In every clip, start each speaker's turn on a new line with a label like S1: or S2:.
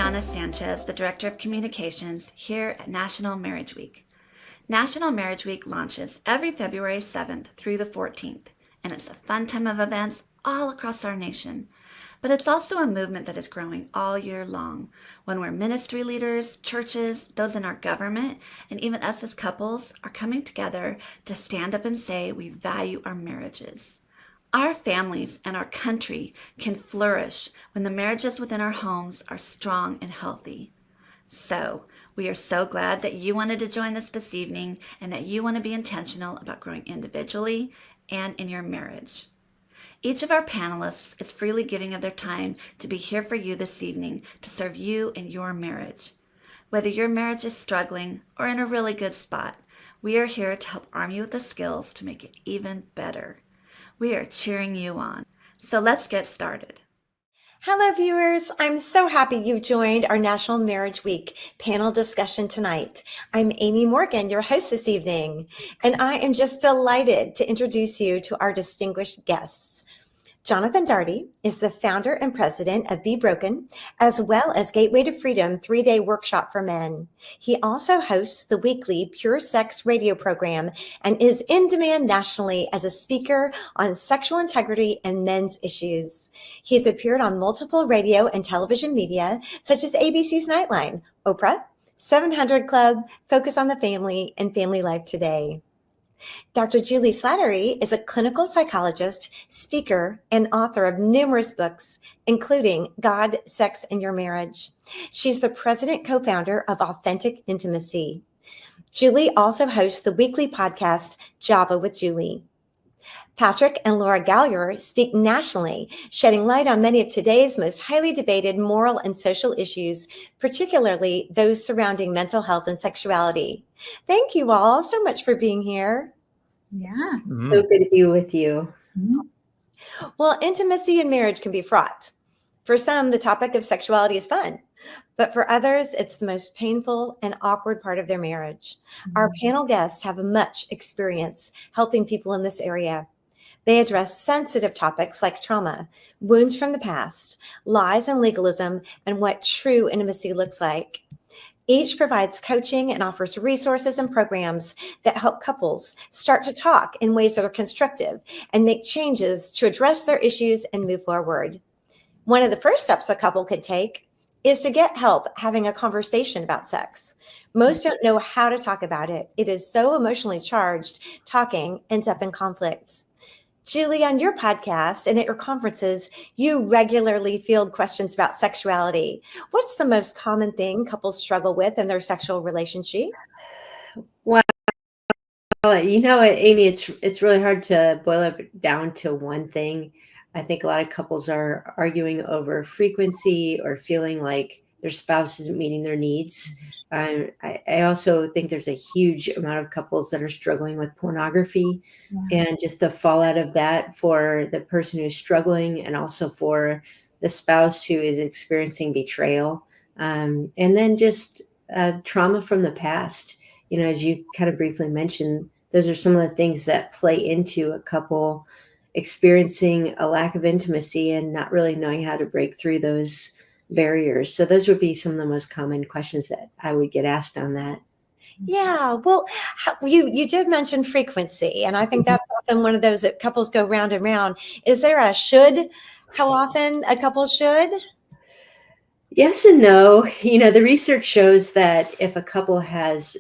S1: Diana Sanchez, the Director of Communications here at National Marriage Week. National Marriage Week launches every February 7th through the 14th, and it's a fun time of events all across our nation. But it's also a movement that is growing all year long, when we're ministry leaders, churches, those in our government, and even us as couples are coming together to stand up and say we value our marriages. Our families and our country can flourish when the marriages within our homes are strong and healthy. So, we are so glad that you wanted to join us this evening and that you want to be intentional about growing individually and in your marriage. Each of our panelists is freely giving of their time to be here for you this evening to serve you in your marriage. Whether your marriage is struggling or in a really good spot, we are here to help arm you with the skills to make it even better. We are cheering you on. So let's get started.
S2: Hello, viewers. I'm so happy you've joined our National Marriage Week panel discussion tonight. I'm Amy Morgan, your host this evening, and I am just delighted to introduce you to our distinguished guests. Jonathan Daugherty is the founder and president of Be Broken, as well as Gateway to Freedom 3-day workshop for men. He also hosts the weekly Pure Sex radio program and is in demand nationally as a speaker on sexual integrity and men's issues. He has appeared on multiple radio and television media, such as ABC's Nightline, Oprah, 700 Club, Focus on the Family, and Family Life Today. Dr. Juli Slattery is a clinical psychologist, speaker, and author of numerous books, including God, Sex, and Your Marriage. She's the president co-founder of Authentic Intimacy. Juli also hosts the weekly podcast, Java with Juli. Patrick and Laura Gallier speak nationally, shedding light on many of today's most highly debated moral and social issues, particularly those surrounding mental health and sexuality. Thank you all so much for being here.
S3: Yeah, so good to be with you.
S2: Well, intimacy in marriage can be fraught. For some, the topic of sexuality is fun, but for others, it's the most painful and awkward part of their marriage. Our panel guests have much experience helping people in this area. They address sensitive topics like trauma, wounds from the past, lies and legalism, and what true intimacy looks like. Each provides coaching and offers resources and programs that help couples start to talk in ways that are constructive and make changes to address their issues and move forward. One of the first steps a couple could take is to get help having a conversation about sex. Most don't know how to talk about it. It is so emotionally charged, talking ends up in conflict. Juli, on your podcast and at your conferences, you regularly field questions about sexuality. What's the most common thing couples struggle with in their sexual relationship?
S3: Well, you know, Amy, it's really hard to boil it down to one thing. I think a lot of couples are arguing over frequency or feeling like their spouse isn't meeting their needs. I also think there's a huge amount of couples that are struggling with pornography and just the fallout of that for the person who's struggling and also for the spouse who is experiencing betrayal. And then just trauma from the past. You know, as you kind of briefly mentioned, those are some of the things that play into a couple experiencing a lack of intimacy and not really knowing how to break through those barriers. So those would be some of the most common questions that I would get asked on that.
S2: Yeah, well, you did mention frequency, and I think that's often one of those that couples go round and round. Is there a should? How often a couple should?
S3: Yes and no. You know, the research shows that if a couple has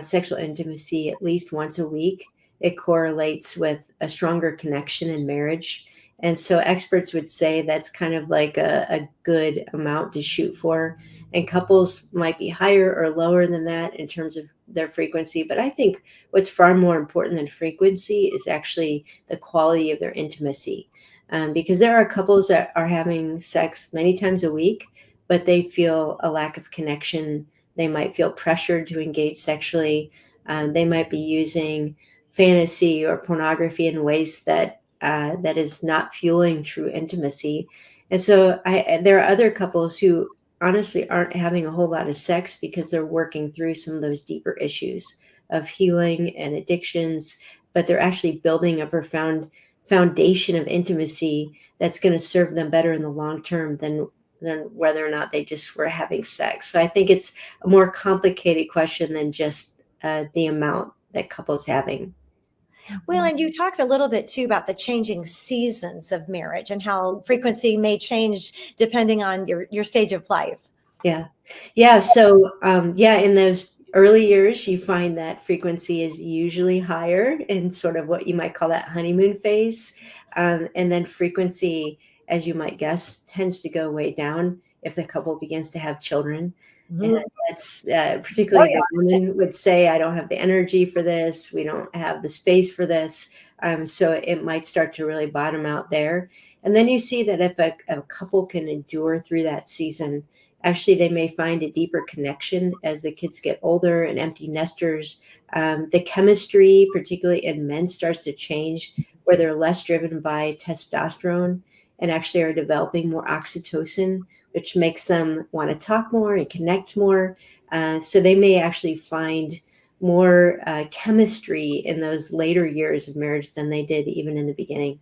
S3: sexual intimacy at least once a week, it correlates with a stronger connection in marriage. And so experts would say that's kind of like a good amount to shoot for. And couples might be higher or lower than that in terms of their frequency. But I think what's far more important than frequency is actually the quality of their intimacy. Because there are couples that are having sex many times a week, but they feel a lack of connection. They might feel pressured to engage sexually. They might be using fantasy or pornography in ways that is not fueling true intimacy. And so there are other couples who honestly aren't having a whole lot of sex because they're working through some of those deeper issues of healing and addictions, but they're actually building a profound foundation of intimacy that's going to serve them better in the long term than than whether or not they just were having sex. So I think it's a more complicated question than just the amount that couples having.
S2: Well, and you talked a little bit too about the changing seasons of marriage and how frequency may change depending on your stage of life.
S3: Yeah. Yeah. So, yeah, in those early years, you find that frequency is usually higher in sort of what you might call that honeymoon phase. And then frequency, as you might guess, tends to go way down if the couple begins to have children. And
S2: Mhm.
S3: that's
S2: Oh,
S3: particularly the
S2: yeah.
S3: woman would say, I don't have the energy for this. We don't have the space for this. So it might start to really bottom out there. And then you see that if a couple can endure through that season, actually, they may find a deeper connection as the kids get older and empty nesters. The chemistry, particularly in men, starts to change where they're less driven by testosterone and actually are developing more oxytocin, which makes them want to talk more and connect more. So they may actually find more chemistry in those later years of marriage than they did even in the beginning.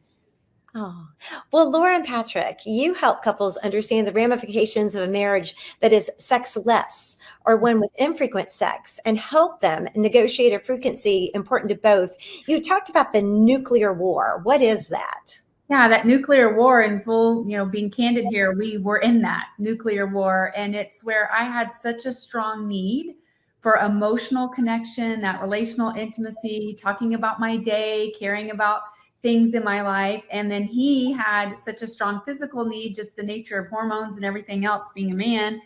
S2: Oh, well, Laura and Patrick, you help couples understand the ramifications of a marriage that is sexless or one with infrequent sex and help them negotiate a frequency important to both. You talked about the nuclear war. What is that?
S4: Yeah, that nuclear war, in full, being candid here, we were in that nuclear war. And it's where I had such a strong need for emotional connection, that relational intimacy, talking about my day, caring about things in my life. And then he had such a strong physical need, just the nature of hormones and everything else, being a man.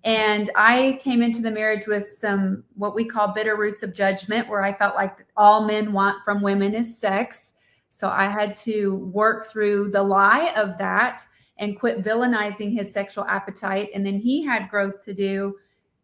S4: And I came into the marriage with some what we call bitter roots of judgment, where I felt like all men want from women is sex. So I had to work through the lie of that and quit villainizing his sexual appetite. And then he had growth to do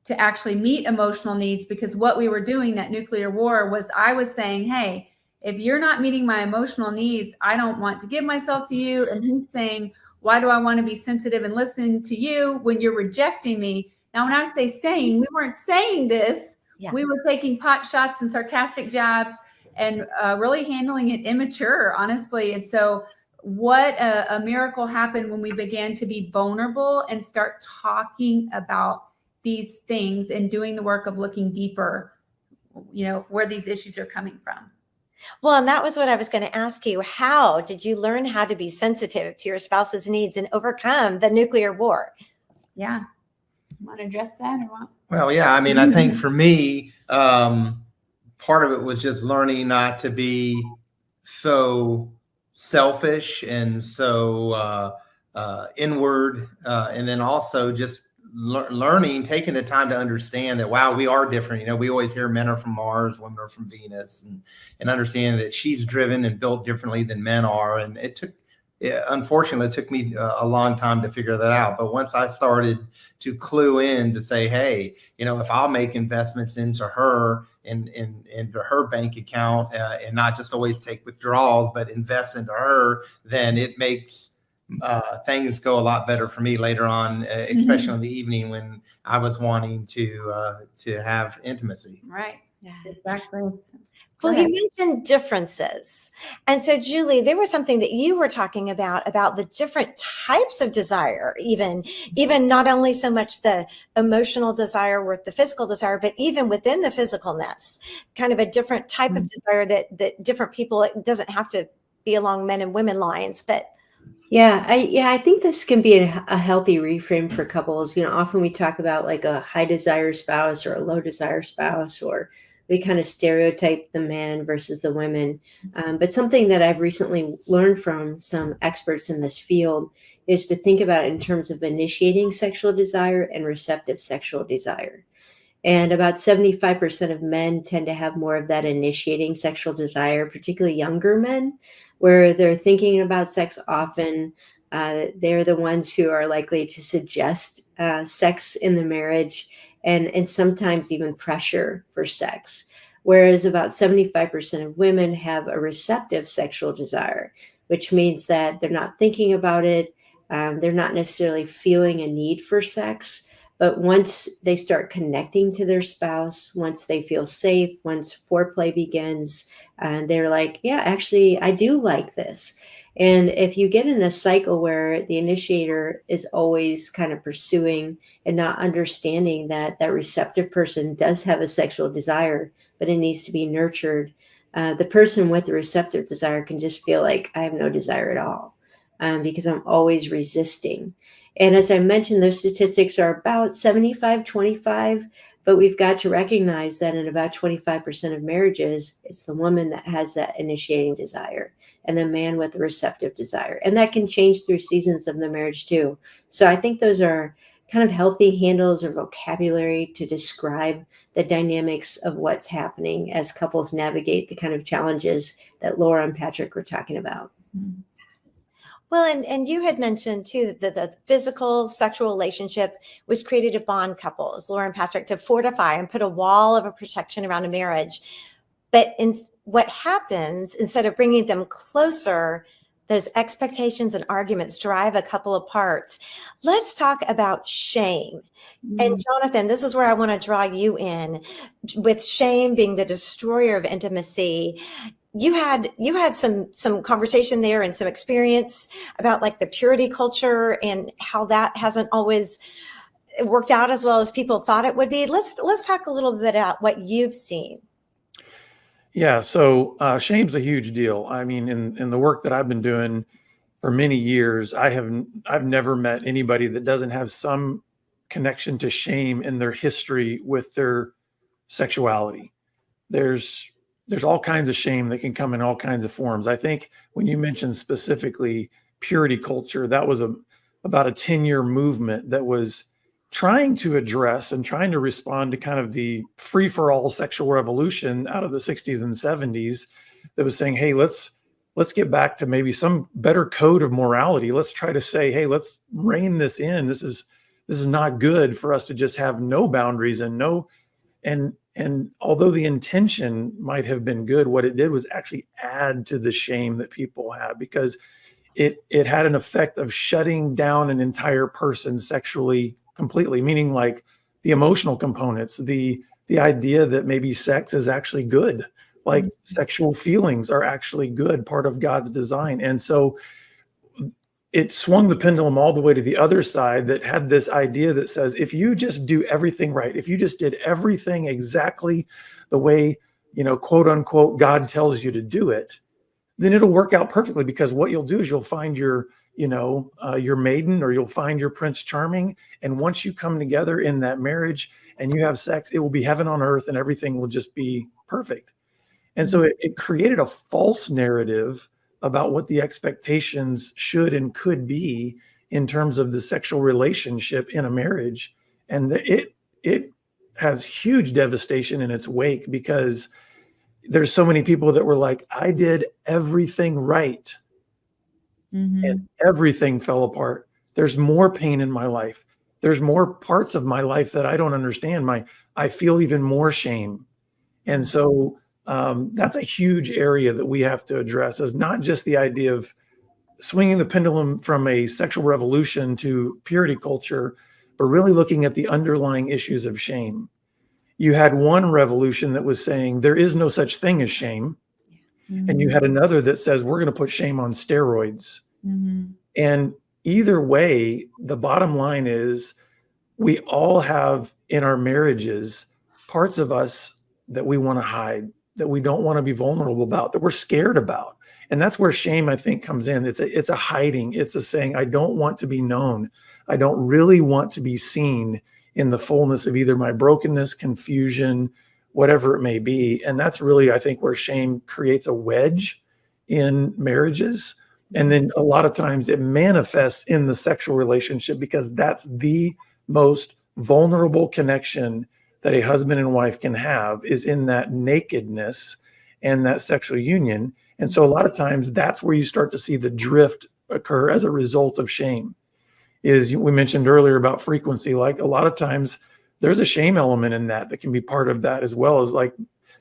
S4: to actually meet emotional needs, because what we were doing, that nuclear war, was I was saying, hey, if you're not meeting my emotional needs, I don't want to give myself to you. And he's saying, why do I want to be sensitive and listen to you when you're rejecting me? Now, when I say saying, we weren't saying this.
S2: Yeah.
S4: We were taking pot shots and sarcastic jabs and really handling it immature, honestly. And so what a miracle happened when we began to be vulnerable and start talking about these things and doing the work of looking deeper, where these issues are coming from.
S2: Well, and that was what I was going to ask you. How did you learn how to be sensitive to your spouse's needs and overcome the nuclear war?
S4: Yeah. You want to address that or what?
S5: Well, yeah, I mean, I think for me, part of it was just learning not to be so selfish and so inward, and then also just learning, taking the time to understand that, wow, we are different. We always hear men are from Mars, women are from Venus, and understanding that she's driven and built differently than men are. And unfortunately, it took me a long time to figure that out. But once I started to clue in to say, hey, if I'll make investments into her and into her bank account and not just always take withdrawals, but invest into her, then it makes things go a lot better for me later on, especially in the evening when I was wanting to have intimacy.
S4: Right.
S2: Yeah.
S4: Exactly.
S2: Well, you mentioned differences. And so, Julie, there was something that you were talking about the different types of desire, even not only so much the emotional desire with the physical desire, but even within the physicalness, kind of a different type of desire that different people, it doesn't have to be along men and women lines, but
S3: I think this can be a healthy reframe for couples. Often we talk about like a high desire spouse or a low desire spouse, or we kind of stereotype the men versus the women. But something that I've recently learned from some experts in this field is to think about it in terms of initiating sexual desire and receptive sexual desire. And about 75% of men tend to have more of that initiating sexual desire, particularly younger men, where they're thinking about sex often. They're the ones who are likely to suggest sex in the marriage and sometimes even pressure for sex. Whereas about 75% of women have a receptive sexual desire, which means that they're not thinking about it. They're not necessarily feeling a need for sex. But once they start connecting to their spouse, once they feel safe, once foreplay begins, they're like, yeah, actually, I do like this. And if you get in a cycle where the initiator is always kind of pursuing and not understanding that that receptive person does have a sexual desire, but it needs to be nurtured, the person with the receptive desire can just feel like I have no desire at all, because I'm always resisting. And as I mentioned, those statistics are about 75-25, but we've got to recognize that in about 25% of marriages, it's the woman that has that initiating desire and the man with the receptive desire. And that can change through seasons of the marriage too. So I think those are kind of healthy handles or vocabulary to describe the dynamics of what's happening as couples navigate the kind of challenges that Laura and Patrick were talking about.
S2: Well, and you had mentioned too that the physical sexual relationship was created to bond couples, Laura and Patrick, to fortify and put a wall of a protection around a marriage. But what happens, instead of bringing them closer, those expectations and arguments drive a couple apart. Let's talk about shame. And Jonathan, this is where I want to draw you in, with shame being the destroyer of intimacy. You had some conversation there and some experience about like the purity culture and how that hasn't always worked out as well as people thought it would be. Let's talk a little bit about what you've seen.
S6: Yeah, so shame's a huge deal. I mean, in the work that I've been doing for many years, I've never met anybody that doesn't have some connection to shame in their history with their sexuality. There's all kinds of shame that can come in all kinds of forms. I think when you mentioned specifically purity culture, that was about a 10-year movement that was trying to address and trying to respond to kind of the free-for-all sexual revolution out of the 60s and 70s that was saying, hey, let's get back to maybe some better code of morality. Let's try to say, hey, let's rein this in. This is not good for us to just have no boundaries and although the intention might have been good, what it did was actually add to the shame that people have, because it had an effect of shutting down an entire person sexually completely, meaning like the emotional components, the idea that maybe sex is actually good, like sexual feelings are actually good, part of God's design. And so it swung the pendulum all the way to the other side that had this idea that says, if you just do everything right, if you just did everything exactly the way, quote unquote, God tells you to do it, then it'll work out perfectly, because what you'll do is you'll find your maiden, or you'll find your Prince Charming. And once you come together in that marriage and you have sex, it will be heaven on earth and everything will just be perfect. And so it created a false narrative about what the expectations should and could be in terms of the sexual relationship in a marriage. And it has huge devastation in its wake, because there's so many people that were like, I did everything right. And everything fell apart. There's more pain in my life. There's more parts of my life that I don't understand. I feel even more shame. And so that's a huge area that we have to address, as not just the idea of swinging the pendulum from a sexual revolution to purity culture, but really looking at the underlying issues of shame. You had one revolution that was saying there is no such thing as shame. And you had another that says we're going to put shame on steroids. And either way, the bottom line is we all have in our marriages parts of us that we want to hide, that we don't want to be vulnerable about, that we're scared about. And that's where shame, I think, comes in. It's a hiding. It's a saying, I don't want to be known. I don't really want to be seen in the fullness of either my brokenness, confusion, whatever it may be. And that's really, I think, where shame creates a wedge in marriages. And then a lot of times it manifests in the sexual relationship, because that's the most vulnerable connection that a husband and wife can have, is in that nakedness and that sexual union. And so a lot of times that's where you start to see the drift occur as a result of shame. Is we mentioned earlier about frequency, like a lot of times there's a shame element in that can be part of that, as well as like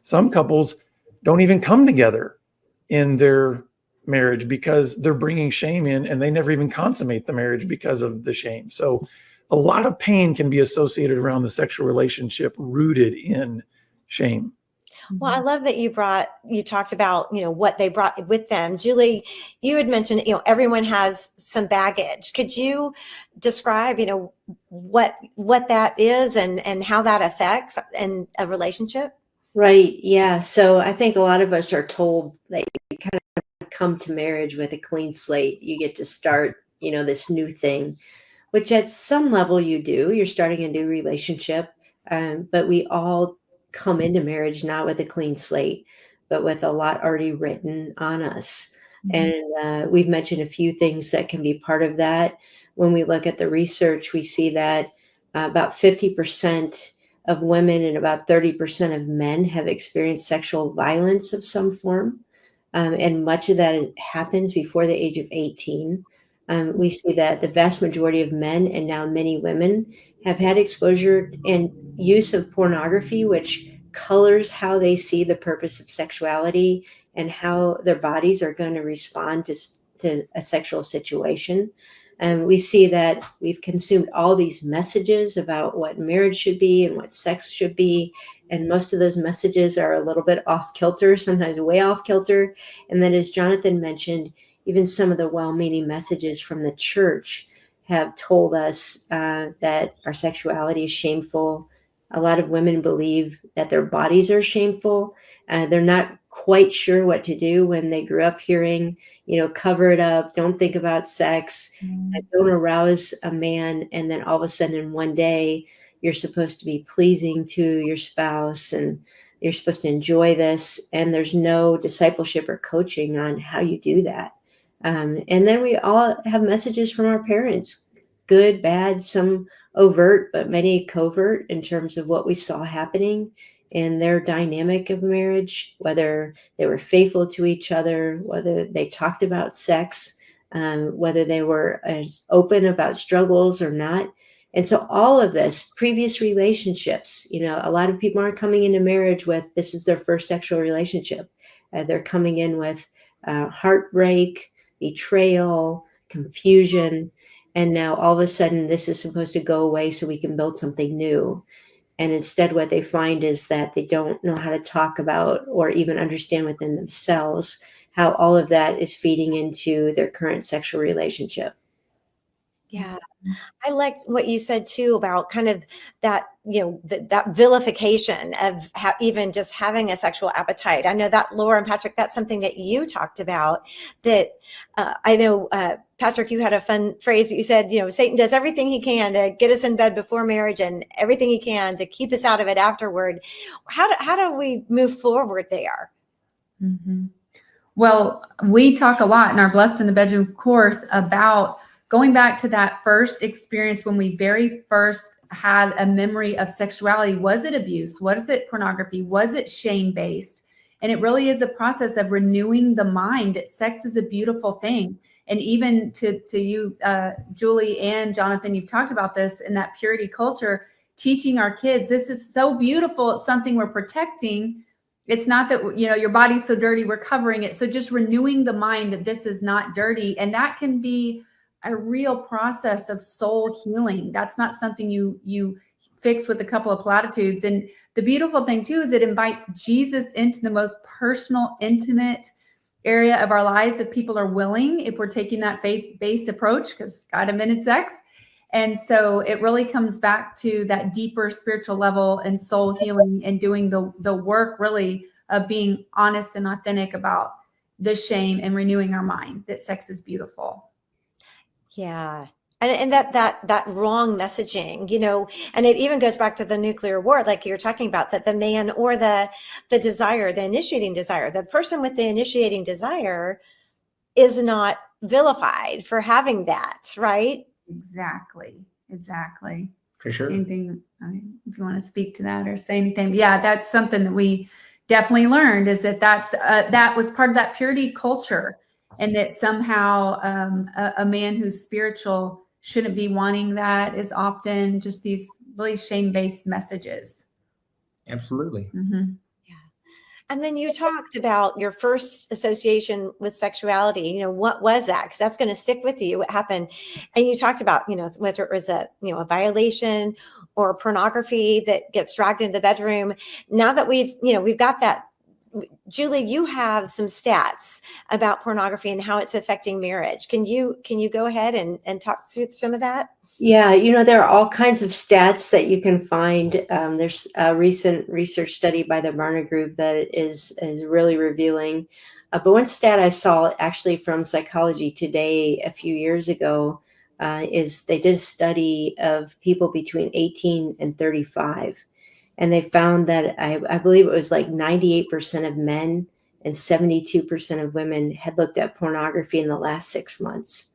S6: some couples don't even come together in their marriage because they're bringing shame in, and they never even consummate the marriage because of the shame. So a lot of pain can be associated around the sexual relationship rooted in shame.
S2: Well, I love that you talked about, what they brought with them. Julie, you had mentioned, everyone has some baggage. Could you describe, what that is and how that affects in a relationship?
S3: Right. Yeah. So I think a lot of us are told that you kind of come to marriage with a clean slate. You get to start, this new thing, which at some level you do. You're starting a new relationship. But we all come into marriage not with a clean slate, but with a lot already written on us. And we've mentioned a few things that can be part of that. When we look at the research, we see that about 50% of women and about 30% of men have experienced sexual violence of some form. And much of that happens before the age of 18. We see that the vast majority of men and now many women have had exposure and use of pornography, which colors how they see the purpose of sexuality and how their bodies are going to respond to a sexual situation. And we see that we've consumed all these messages about what marriage should be and what sex should be. And most of those messages are a little bit off kilter, sometimes way off kilter. And then, as Jonathan mentioned, even some of the well-meaning messages from the church have told us that our sexuality is shameful. A lot of women believe that their bodies are shameful. They're not quite sure what to do when they grew up hearing, cover it up, don't think about sex, don't arouse a man. And then all of a sudden in one day, you're supposed to be pleasing to your spouse and you're supposed to enjoy this. And there's no discipleship or coaching on how you do that. And then we all have messages from our parents, good, bad, some overt, but many covert in terms of what we saw happening in their dynamic of marriage, whether they were faithful to each other, whether they talked about sex, whether they were as open about struggles or not. And so all of this, previous relationships, a lot of people aren't coming into marriage with this is their first sexual relationship. They're coming in with heartbreak, betrayal, confusion. And now all of a sudden this is supposed to go away so we can build something new. And instead what they find is that they don't know how to talk about or even understand within themselves how all of that is feeding into their current sexual relationship.
S2: Yeah. I liked what you said too about kind of that, that vilification of even just having a sexual appetite. I know that, Laura and Patrick, that's something that you talked about that I know, Patrick, you had a fun phrase that you said, Satan does everything he can to get us in bed before marriage and everything he can to keep us out of it afterward. How do we move forward there?
S4: Mm-hmm. Well, we talk a lot in our Blessed in the Bedroom course about going back to that first experience when we very first had a memory of sexuality. Was it abuse? Was it pornography? Was it shame-based? And it really is a process of renewing the mind that sex is a beautiful thing. And even to you, Julie and Jonathan, you've talked about this in that purity culture, teaching our kids, this is so beautiful. It's something we're protecting. It's not that, your body's so dirty, we're covering it. So just renewing the mind that this is not dirty. And that can be a real process of soul healing. That's not something you fix with a couple of platitudes. And the beautiful thing too is it invites Jesus into the most personal, intimate area of our lives if people are willing, if we're taking that faith-based approach, because God invented sex. And so it really comes back to that deeper spiritual level and soul healing and doing the work really of being honest and authentic about the shame and renewing our mind that sex is beautiful.
S2: Yeah. And that wrong messaging, and it even goes back to the nuclear war, like you're talking about, that the man or the desire, the initiating desire, the person with the initiating desire is not vilified for having that, right?
S4: Exactly.
S5: For sure.
S4: Anything, if you want to speak to that or say anything. Yeah, that's something that we definitely learned, is that was part of that purity culture. And that somehow a man who's spiritual shouldn't be wanting that, is often just these really shame-based messages.
S5: Absolutely.
S4: Mm-hmm.
S2: Yeah. And then you talked about your first association with sexuality. What was that? Because that's going to stick with you. What happened? And you talked about, whether it was a violation or pornography that gets dragged into the bedroom. Now that we've got that, Julie, you have some stats about pornography and how it's affecting marriage. Can you go ahead and talk through some of that?
S3: Yeah, there are all kinds of stats that you can find. There's a recent research study by the Barna Group that is really revealing. But one stat I saw actually from Psychology Today a few years ago is they did a study of people between 18 and 35. And they found that I believe it was like 98% of men and 72% of women had looked at pornography in the last 6 months.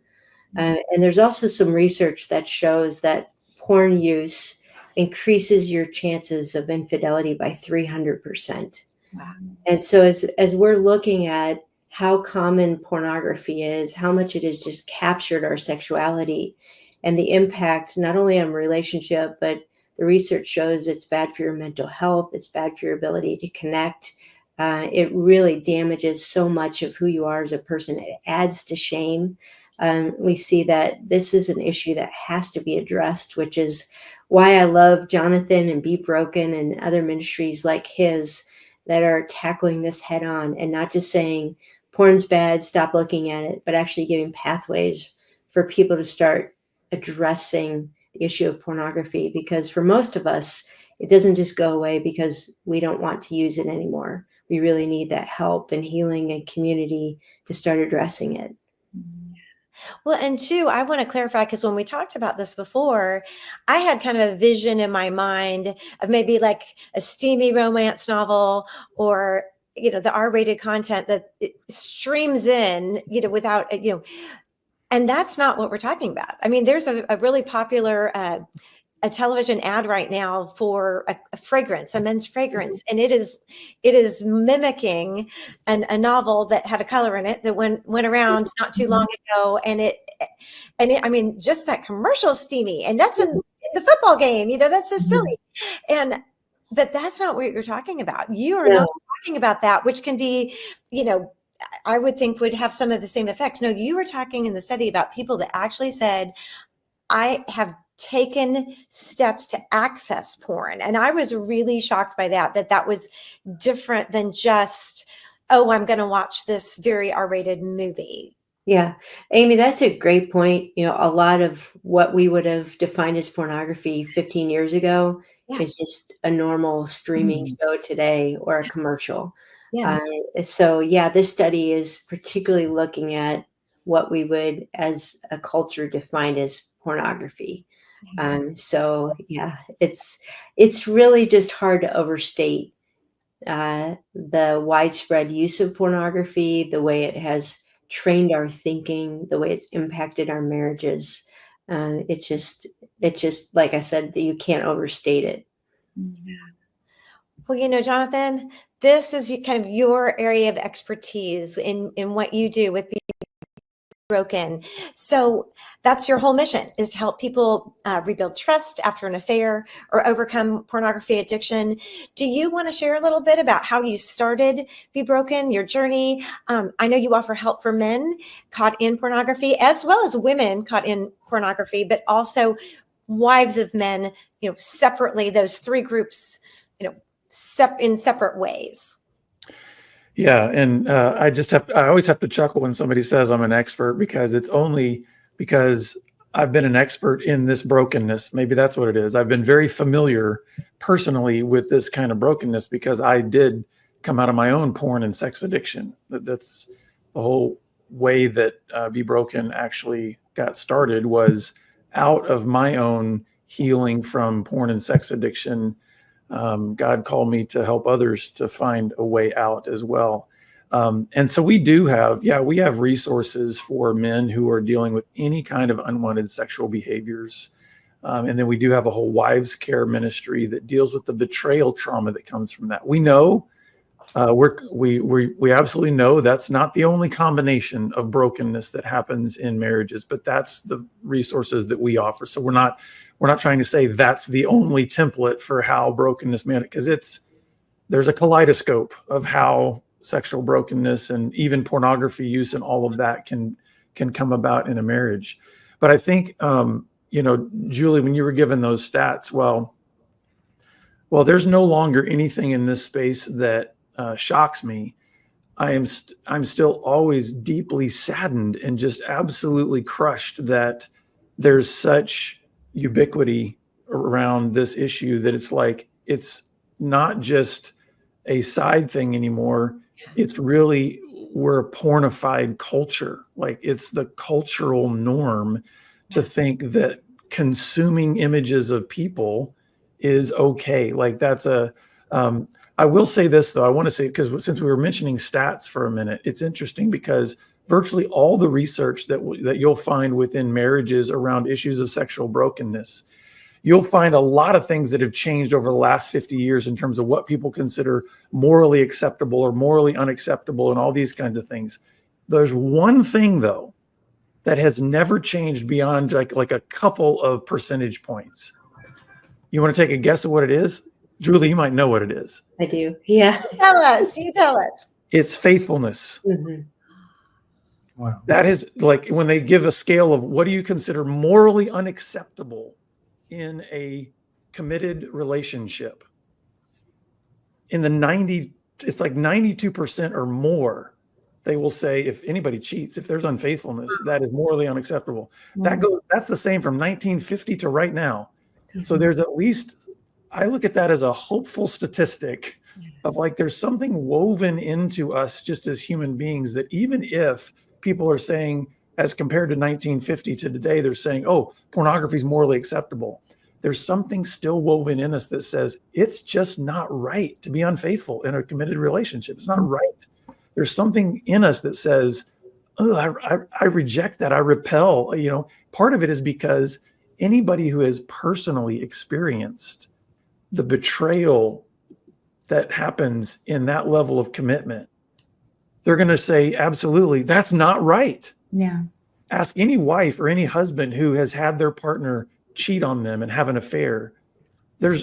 S3: And there's also some research that shows that porn use increases your chances of infidelity by 300%.
S2: Wow.
S3: And so as we're looking at how common pornography is, how much it has just captured our sexuality and the impact not only on relationship, but the research shows it's bad for your mental health, it's bad for your ability to connect. It really damages so much of who you are as a person. It adds to shame. We see that this is an issue that has to be addressed, which is why I love Jonathan and Be Broken and other ministries like his that are tackling this head on and not just saying porn's bad, stop looking at it, but actually giving pathways for people to start addressing the issue of pornography. Because for most of us, it doesn't just go away because we don't want to use it anymore. We really need that help and healing and community to start addressing it.
S2: Well, and two, I want to clarify, because when we talked about this before, I had kind of a vision in my mind of maybe like a steamy romance novel or, the R-rated content that it streams in, without, and that's not what we're talking about. I mean, there's a really popular a television ad right now for a fragrance, a men's fragrance, and it is mimicking a novel that had a color in it that went around not too long ago, and it I mean, just that commercial steamy, and that's in the football game, that's just silly, but that's not what you're talking about. You are not talking about that, which can be, I would think would have some of the same effects. No, you were talking in the study about people that actually said, I have taken steps to access porn. And I was really shocked by that was different than just, oh, I'm going to watch this very R-rated movie.
S3: Yeah. Amy, that's a great point. A lot of what we would have defined as pornography 15 years ago is just a normal streaming show today or a commercial.
S2: Yes.
S3: So this study is particularly looking at what we would as a culture define as pornography. It's really just hard to overstate the widespread use of pornography, the way it has trained our thinking, the way it's impacted our marriages. It's just like I said, that you can't overstate it.
S2: Yeah. Well, Jonathan, this is kind of your area of expertise in what you do with Be Broken. So that's your whole mission, is to help people rebuild trust after an affair or overcome pornography addiction. Do you want to share a little bit about how you started Be Broken, your journey? I know you offer help for men caught in pornography as well as women caught in pornography, but also wives of men, separately, those three groups, in separate ways.
S6: Yeah, and I always have to chuckle when somebody says I'm an expert, because it's only because I've been an expert in this brokenness. Maybe that's what it is. I've been very familiar personally with this kind of brokenness because I did come out of my own porn and sex addiction. That's the whole way that Be Broken actually got started, was out of my own healing from porn and sex addiction. God called me to help others to find a way out as well. And so we have resources for men who are dealing with any kind of unwanted sexual behaviors. And then we do have a whole wives care ministry that deals with the betrayal trauma that comes from that. We know, we absolutely know that's not the only combination of brokenness that happens in marriages, but that's the resources that we offer. So we're not trying to say that's the only template for how brokenness managed, because there's a kaleidoscope of how sexual brokenness and even pornography use and all of that can come about in a marriage. But I think, Julie, when you were given those stats, well, there's no longer anything in this space that shocks me. I'm still always deeply saddened and just absolutely crushed that there's such ubiquity around this issue that it's like, it's not just a side thing anymore. It's really, we're a pornified culture. Like, it's the cultural norm to think that consuming images of people is okay. Like, that's I will say this though. I want to say, because since we were mentioning stats for a minute, it's interesting because virtually all the research that you'll find within marriages around issues of sexual brokenness, you'll find a lot of things that have changed over the last 50 years in terms of what people consider morally acceptable or morally unacceptable and all these kinds of things. There's one thing though that has never changed beyond like a couple of percentage points. You want to take a guess at what it is? Julie, you might know what it is.
S3: I do. Yeah.
S2: You tell us.
S6: It's faithfulness.
S3: Mm-hmm.
S5: Wow.
S6: That is, like, when they give a scale of what do you consider morally unacceptable in a committed relationship, in the 90, it's like 92% or more, they will say if anybody cheats, if there's unfaithfulness, that is morally unacceptable. That's the same from 1950 to right now. So there's at least, I look at that as a hopeful statistic of like, there's something woven into us just as human beings that even if people are saying, as compared to 1950 to today, they're saying, oh, pornography is morally acceptable. There's something still woven in us that says it's just not right to be unfaithful in a committed relationship. It's not right. There's something in us that says, oh, I reject that. I repel. Part of it is because anybody who has personally experienced the betrayal that happens in that level of commitment, they're going to say, absolutely, that's not right.
S4: Yeah.
S6: Ask any wife or any husband who has had their partner cheat on them and have an affair. They're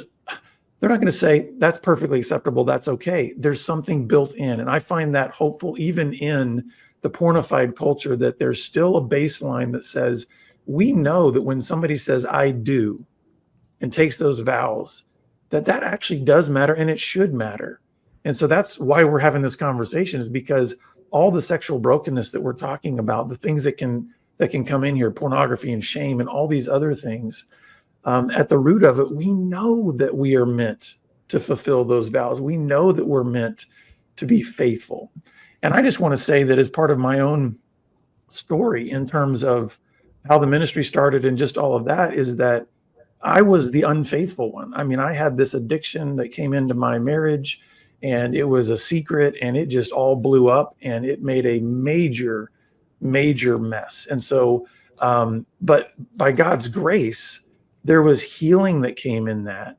S6: not going to say that's perfectly acceptable. That's okay. There's something built in. And I find that hopeful even in the pornified culture, that there's still a baseline that says, we know that when somebody says, I do, and takes those vows, that actually does matter and it should matter. And so that's why we're having this conversation, is because all the sexual brokenness that we're talking about, the things that can come in here, pornography and shame and all these other things, at the root of it, we know that we are meant to fulfill those vows. We know that we're meant to be faithful. And I just want to say that as part of my own story in terms of how the ministry started and just all of that, is that I was the unfaithful one. I mean, I had this addiction that came into my marriage, and it was a secret, and it just all blew up, and it made a major, major mess. And so, but by God's grace, there was healing that came in that.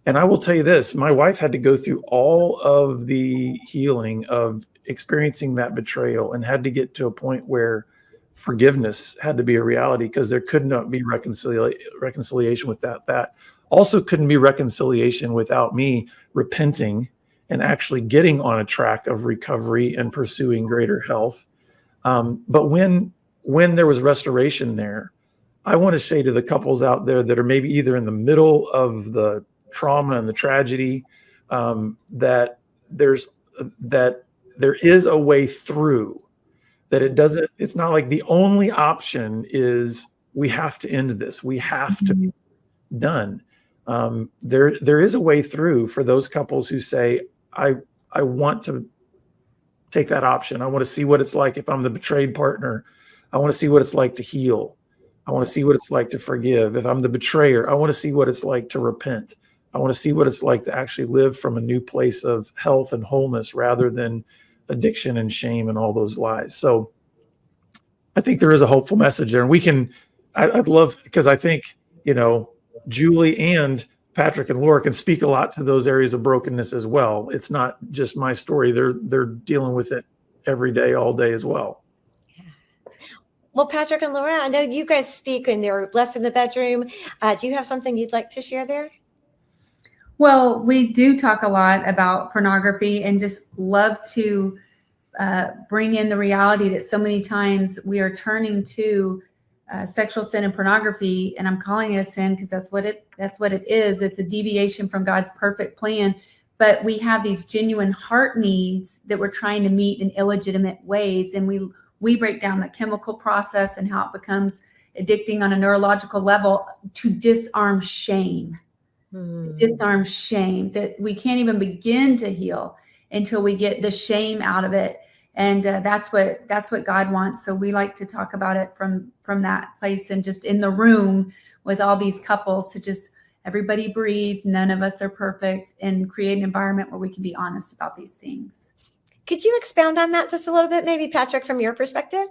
S6: And I will tell you this, my wife had to go through all of the healing of experiencing that betrayal, and had to get to a point where forgiveness had to be a reality, because there could not be reconciliation with that. That also couldn't be reconciliation without me repenting and actually getting on a track of recovery and pursuing greater health. But when there was restoration there, I want to say to the couples out there that are maybe either in the middle of the trauma and the tragedy, that there is a way through. That it's not like the only option is we have to end this. We have to be done. There is a way through for those couples who say, I want to take that option. I want to see what it's like if I'm the betrayed partner. I want to see what it's like to heal. I want to see what it's like to forgive. If I'm the betrayer, I want to see what it's like to repent. I want to see what it's like to actually live from a new place of health and wholeness rather than addiction and shame and all those lies. So I think there is a hopeful message there. And I'd love, because I think, Julie and Patrick and Laura can speak a lot to those areas of brokenness as well. It's not just my story. They're dealing with it every day, all day as well.
S2: Well, Patrick and Laura, I know you guys speak and they're blessed in the bedroom. Do you have something you'd like to share there?
S4: Well, we do talk a lot about pornography and just love to bring in the reality that so many times we are turning to sexual sin and pornography, and I'm calling it a sin because that's what it is. It's a deviation from God's perfect plan. But we have these genuine heart needs that we're trying to meet in illegitimate ways, and we break down the chemical process and how it becomes addicting on a neurological level to disarm shame. Disarm shame that we can't even begin to heal until we get the shame out of it. And that's what God wants. So we like to talk about it from that place, and just in the room with all these couples to just everybody breathe. None of us are perfect, and create an environment where we can be honest about these things.
S2: Could you expound on that just a little bit, maybe, Patrick, from your perspective?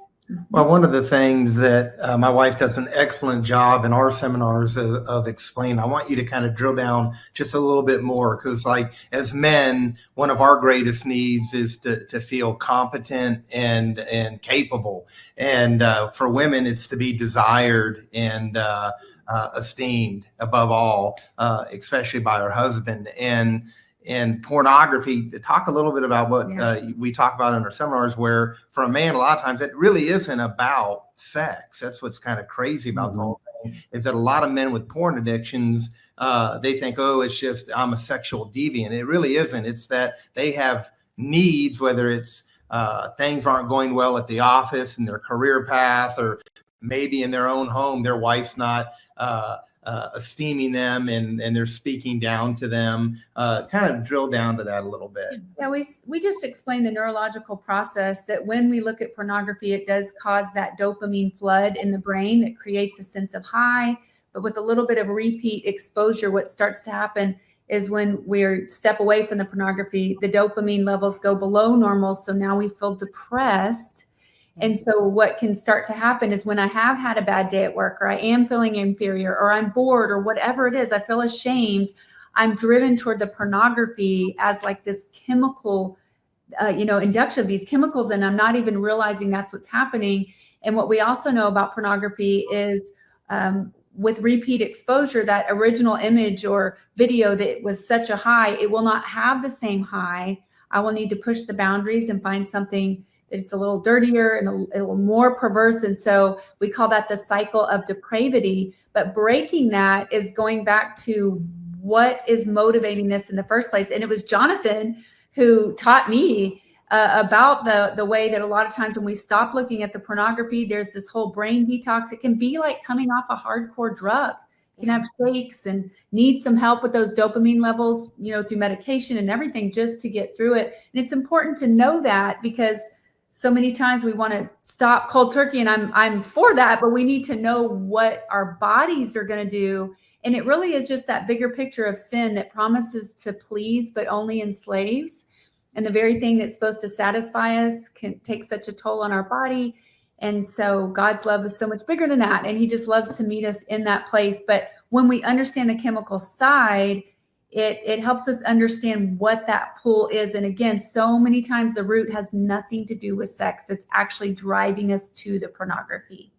S5: Well, one of the things that my wife does an excellent job in our seminars of explaining, I want you to kind of drill down just a little bit more, because like as men, one of our greatest needs is to feel competent and capable. And for women, it's to be desired and esteemed above all, especially by our husband. And pornography, to talk a little bit about what we talk about in our seminars, where for a man, a lot of times it really isn't about sex. That's what's kind of crazy about the whole thing, is that a lot of men with porn addictions, they think, oh, it's just I'm a sexual deviant. It really isn't. It's that they have needs, whether it's things aren't going well at the office and their career path, or maybe in their own home, their wife's not esteeming them and they're speaking down to them. Kind of drill down to that a little bit.
S4: Yeah, we just explained the neurological process that when we look at pornography, it does cause that dopamine flood in the brain that creates a sense of high. But with a little bit of repeat exposure, what starts to happen is when we step away from the pornography, the dopamine levels go below normal. So now we feel depressed. And so what can start to happen is when I have had a bad day at work, or I am feeling inferior, or I'm bored, or whatever it is, I feel ashamed, I'm driven toward the pornography as like this chemical, induction of these chemicals. And I'm not even realizing that's what's happening. And what we also know about pornography is with repeat exposure, that original image or video that was such a high, it will not have the same high. I will need to push the boundaries and find something it's a little dirtier and a little more perverse. And so we call that the cycle of depravity. But breaking that is going back to what is motivating this in the first place. And it was Jonathan who taught me about the way that a lot of times when we stop looking at the pornography, there's this whole brain detox. It can be like coming off a hardcore drug. You can have shakes and need some help with those dopamine levels, through medication and everything, just to get through it. And it's important to know that, because so many times we want to stop cold turkey, and I'm for that, but we need to know what our bodies are going to do. And it really is just that bigger picture of sin that promises to please, but only enslaves. And the very thing that's supposed to satisfy us can take such a toll on our body. And so God's love is so much bigger than that. And he just loves to meet us in that place. But when we understand the chemical side, it helps us understand what that pull is. And again, so many times the root has nothing to do with sex. It's actually driving us to the pornography.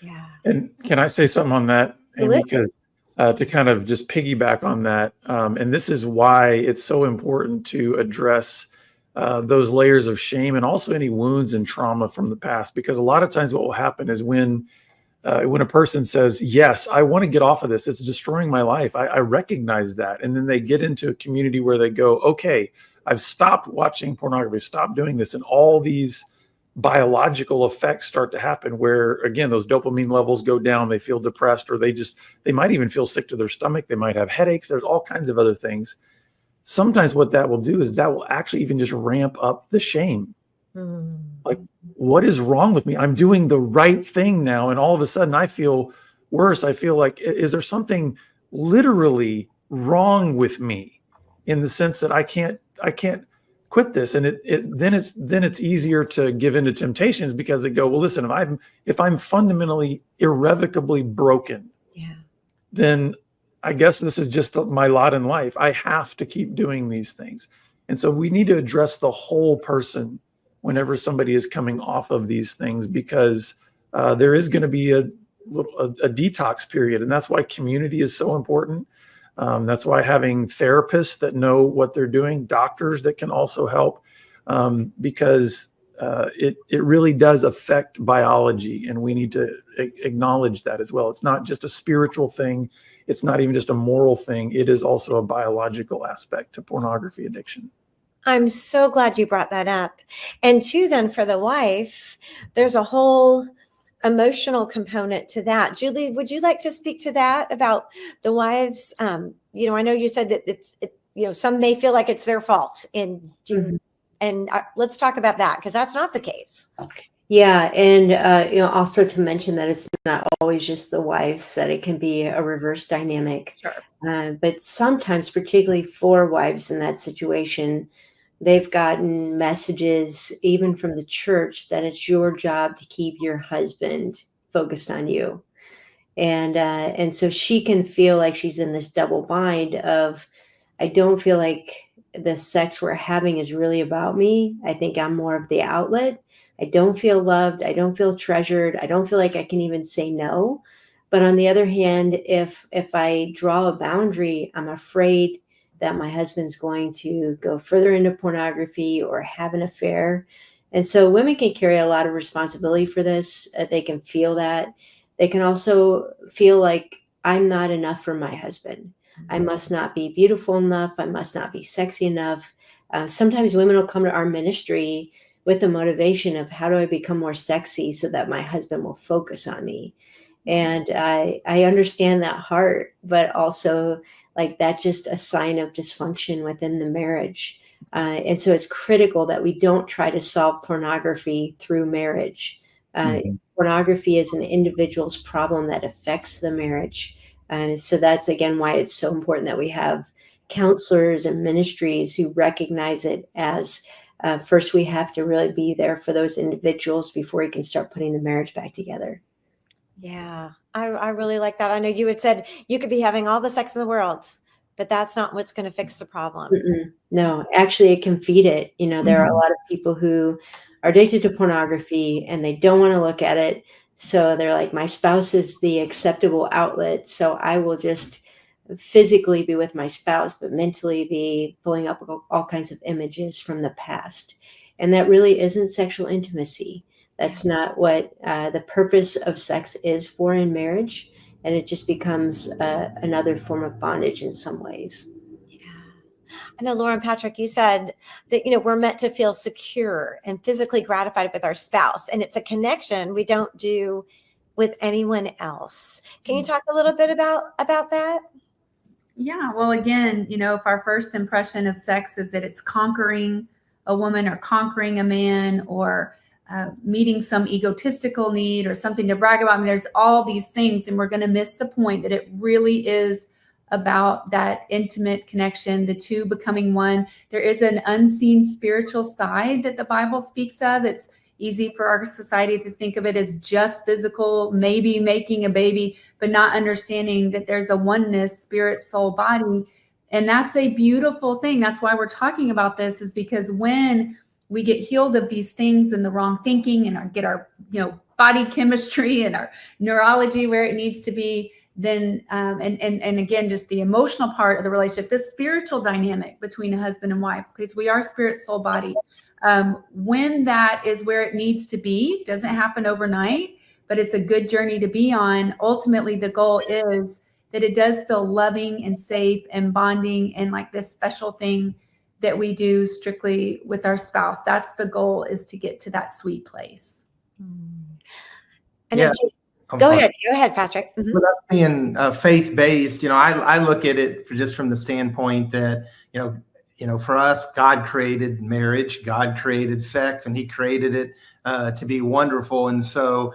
S2: Yeah.
S6: And can I say something on that, Amy?
S2: Absolutely.
S6: Because to kind of just piggyback on that, and this is why it's so important to address those layers of shame and also any wounds and trauma from the past. Because a lot of times what will happen is when a person says, yes, I want to get off of this, it's destroying my life, I recognize that. And then they get into a community where they go, okay, I've stopped watching pornography, stopped doing this. And all these biological effects start to happen where, again, those dopamine levels go down, they feel depressed, or they might even feel sick to their stomach. They might have headaches. There's all kinds of other things. Sometimes what that will do is that will actually even just ramp up the shame. Like, what is wrong with me? I'm doing the right thing now. And all of a sudden I feel worse. I feel like, is there something literally wrong with me, in the sense that I can't quit this? And then it's easier to give into temptations, because they go, well, listen, if I'm fundamentally irrevocably broken, then I guess this is just my lot in life. I have to keep doing these things. And so we need to address the whole person whenever somebody is coming off of these things, because there is going to be a detox period. And that's why community is so important. That's why having therapists that know what they're doing, doctors that can also help, because it really does affect biology, and we need to acknowledge that as well. It's not just a spiritual thing. It's not even just a moral thing. It is also a biological aspect to pornography addiction.
S2: I'm so glad you brought that up. And two, then for the wife, there's a whole emotional component to that. Julie, would you like to speak to that about the wives? I know you said that some may feel like it's their fault, and let's talk about that, because that's not the case.
S3: Yeah, and also to mention that it's not always just the wives, that it can be a reverse dynamic.
S2: Sure.
S3: But sometimes, particularly for wives in that situation, they've gotten messages even from the church that it's your job to keep your husband focused on you. And so she can feel like she's in this double bind of, I don't feel like the sex we're having is really about me. I think I'm more of the outlet. I don't feel loved. I don't feel treasured. I don't feel like I can even say no. But on the other hand, if I draw a boundary, I'm afraid that my husband's going to go further into pornography or have an affair. And so women can carry a lot of responsibility for this. They can feel that. They can also feel like, I'm not enough for my husband. I must not be beautiful enough. I must not be sexy enough. Sometimes women will come to our ministry with the motivation of, how do I become more sexy so that my husband will focus on me? And I understand that heart, but also like that's just a sign of dysfunction within the marriage. And so it's critical that we don't try to solve pornography through marriage. Pornography is an individual's problem that affects the marriage. And so that's, again, why it's so important that we have counselors and ministries who recognize it as first, we have to really be there for those individuals before we can start putting the marriage back together.
S2: Yeah, I really like that. I know you had said you could be having all the sex in the world, but that's not what's going to fix the problem.
S3: No, actually, it can feed it. There are a lot of people who are addicted to pornography and they don't want to look at it. So they're like, my spouse is the acceptable outlet. So I will just physically be with my spouse, but mentally be pulling up all kinds of images from the past. And that really isn't sexual intimacy. That's not what the purpose of sex is for in marriage. And it just becomes another form of bondage in some ways.
S2: Yeah. I know, Lauren, Patrick, you said that, we're meant to feel secure and physically gratified with our spouse. And it's a connection we don't do with anyone else. Can you talk a little bit about that?
S4: Yeah. Well, again, if our first impression of sex is that it's conquering a woman or conquering a man or meeting some egotistical need or something to brag about, there's all these things, and we're going to miss the point that it really is about that intimate connection, the two becoming one. There is an unseen spiritual side that the Bible speaks of. It's easy for our society to think of it as just physical, maybe making a baby, but not understanding that there's a oneness, spirit, soul, body. And that's a beautiful thing. That's why we're talking about this, is because when we get healed of these things and the wrong thinking and get our, body chemistry and our neurology where it needs to be, then, and again, just the emotional part of the relationship, the spiritual dynamic between a husband and wife, because we are spirit, soul, body. When that is where it needs to be, doesn't happen overnight, but it's a good journey to be on. Ultimately, the goal is that it does feel loving and safe and bonding and like this special thing that we do strictly with our spouse. That's the goal, is to get to that sweet place.
S2: Go ahead, Patrick.
S5: With us being faith-based, I look at it just from the standpoint that, for us, God created marriage, God created sex, and he created it to be wonderful. And so,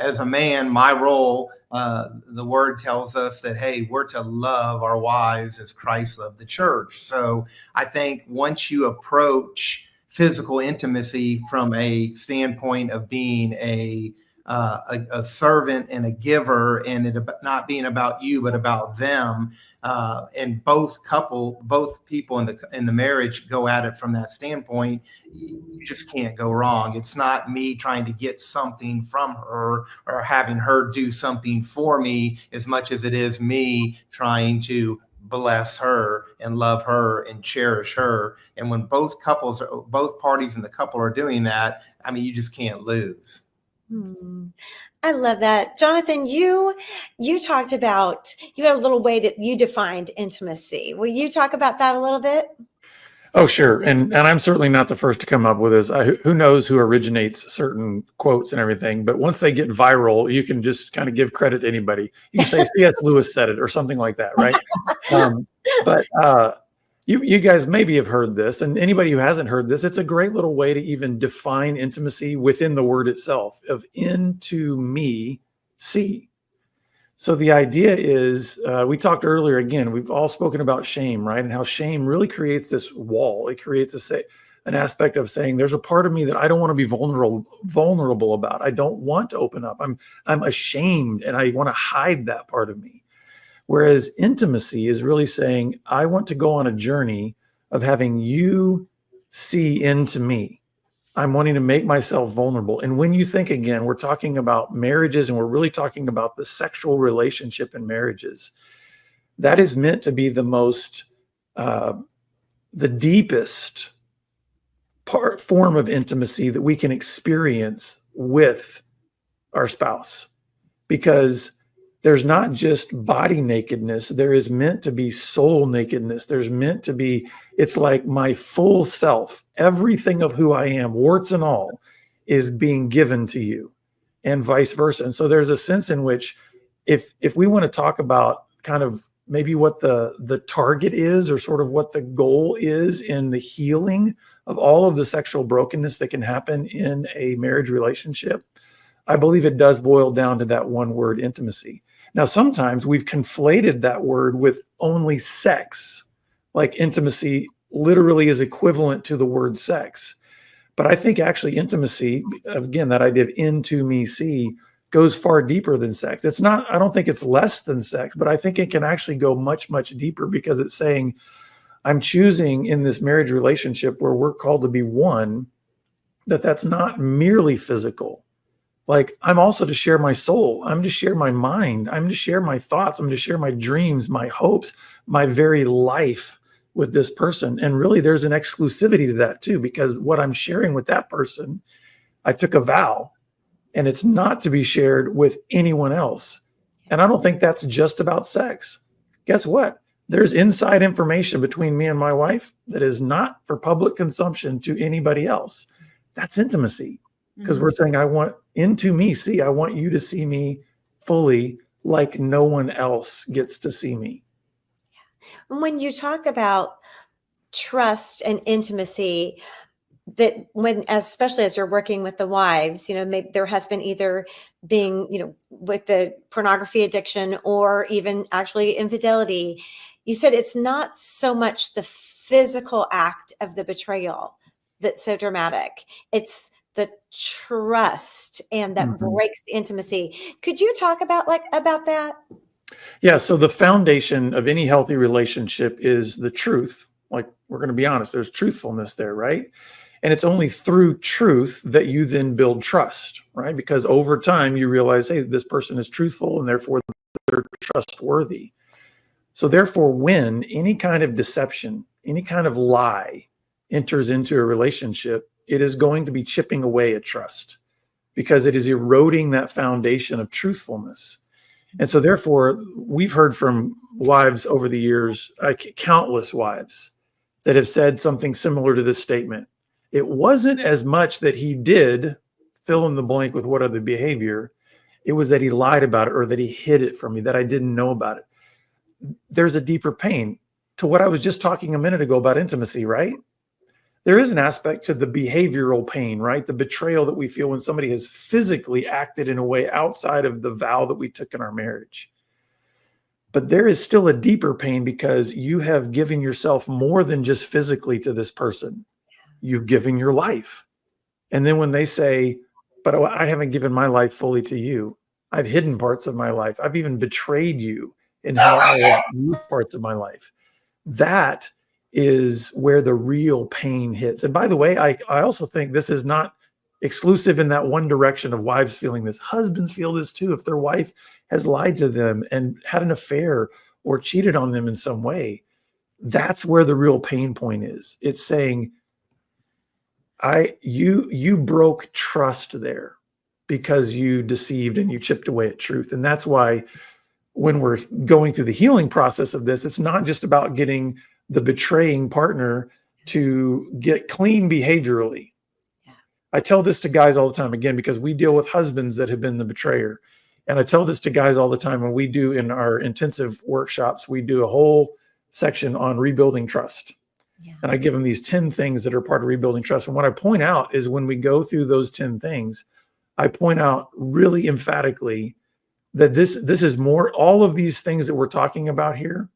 S5: as a man, my role, the word tells us that, hey, we're to love our wives as Christ loved the church. So I think once you approach physical intimacy from a standpoint of being a servant and a giver, and it not being about you but about them, and both people in the marriage go at it from that standpoint, you just can't go wrong. It's not me trying to get something from her or having her do something for me as much as it is me trying to bless her and love her and cherish her. And when both parties in the couple are doing that, I mean, you just can't lose.
S2: I love that. Jonathan, you talked about, you had a little way that you defined intimacy. Will you talk about that a little bit?
S6: Oh, sure. And I'm certainly not the first to come up with this. Who knows who originates certain quotes and everything, but once they get viral, you can just kind of give credit to anybody. You can say C.S. Lewis said it or something like that, right? But you guys maybe have heard this, and anybody who hasn't heard this, it's a great little way to even define intimacy within the word itself of into me, see. So the idea is, we talked earlier, again, we've all spoken about shame, right? And how shame really creates this wall. It creates an aspect of saying, there's a part of me that I don't want to be vulnerable about. I don't want to open up. I'm ashamed and I want to hide that part of me. Whereas intimacy is really saying, I want to go on a journey of having you see into me. I'm wanting to make myself vulnerable. And when you think, again, we're talking about marriages and we're really talking about the sexual relationship in marriages, that is meant to be the most, the deepest form of intimacy that we can experience with our spouse. Because there's not just body nakedness. There is meant to be soul nakedness. There's meant to be, it's like my full self, everything of who I am, warts and all, is being given to you, and vice versa. And so there's a sense in which if we want to talk about kind of maybe what the target is, or sort of what the goal is in the healing of all of the sexual brokenness that can happen in a marriage relationship, I believe it does boil down to that one word, intimacy. Now, sometimes we've conflated that word with only sex, like intimacy literally is equivalent to the word sex. But I think actually intimacy, again, that idea of into me, see, goes far deeper than sex. It's not, I don't think it's less than sex, but I think it can actually go much, much deeper, because it's saying, I'm choosing in this marriage relationship where we're called to be one, that's not merely physical. Like, I'm also to share my soul. I'm to share my mind. I'm to share my thoughts. I'm to share my dreams, my hopes, my very life with this person. And really, there's an exclusivity to that too, because what I'm sharing with that person, I took a vow, and it's not to be shared with anyone else. And I don't think that's just about sex. Guess what? There's inside information between me and my wife that is not for public consumption to anybody else. That's intimacy. Because we're saying, I want into me, see, I want you to see me fully, like no one else gets to see me.
S2: When you talk about trust and intimacy, that when, especially as you're working with the wives, maybe there has been either being, with the pornography addiction or even actually infidelity, you said it's not so much the physical act of the betrayal that's so dramatic. It's the trust, and that breaks the intimacy. Could you talk about that?
S6: Yeah. So the foundation of any healthy relationship is the truth. Like, we're going to be honest, there's truthfulness there, right? And it's only through truth that you then build trust, right? Because over time you realize, hey, this person is truthful, and therefore they're trustworthy. So therefore, when any kind of deception, any kind of lie enters into a relationship, it is going to be chipping away at trust, because it is eroding that foundation of truthfulness. And so therefore, we've heard from wives over the years, countless wives, that have said something similar to this statement. It wasn't as much that he did fill in the blank with what other behavior. It was that he lied about it, or that he hid it from me, that I didn't know about it. There's a deeper pain to what I was just talking a minute ago about intimacy, right? There is an aspect to the behavioral pain, right? The betrayal that we feel when somebody has physically acted in a way outside of the vow that we took in our marriage. But there is still a deeper pain, because you have given yourself more than just physically to this person. You've given your life. And then when they say, but I haven't given my life fully to you, I've hidden parts of my life, I've even betrayed you in how I have used parts of my life. That is where the real pain hits. And by the way, I also think this is not exclusive in that one direction of wives feeling this. Husbands feel this too. If their wife has lied to them and had an affair, or cheated on them in some way, that's where the real pain point is. It's saying, you broke trust there because you deceived and you chipped away at truth. And that's why when we're going through the healing process of this, it's not just about getting the betraying partner to get clean behaviorally.
S2: Yeah.
S6: I tell this to guys all the time, again, because we deal with husbands that have been the betrayer. And I tell this to guys all the time when we do in our intensive workshops, we do a whole section on rebuilding trust.
S2: Yeah.
S6: And I give them these 10 things that are part of rebuilding trust. And what I point out is when we go through those 10 things, I point out really emphatically that this is more, all of these things that we're talking about here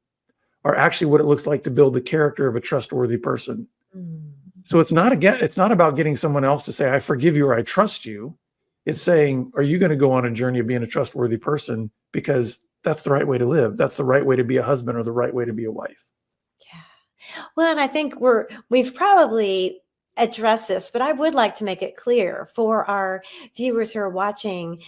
S6: are actually what it looks like to build the character of a trustworthy person.
S2: Mm.
S6: So it's not about getting someone else to say, I forgive you or I trust you. It's saying, are you going to go on a journey of being a trustworthy person? Because that's the right way to live. That's the right way to be a husband or the right way to be a wife.
S2: Yeah. Well, and I think we've probably addressed this, but I would like to make it clear for our viewers who are watching,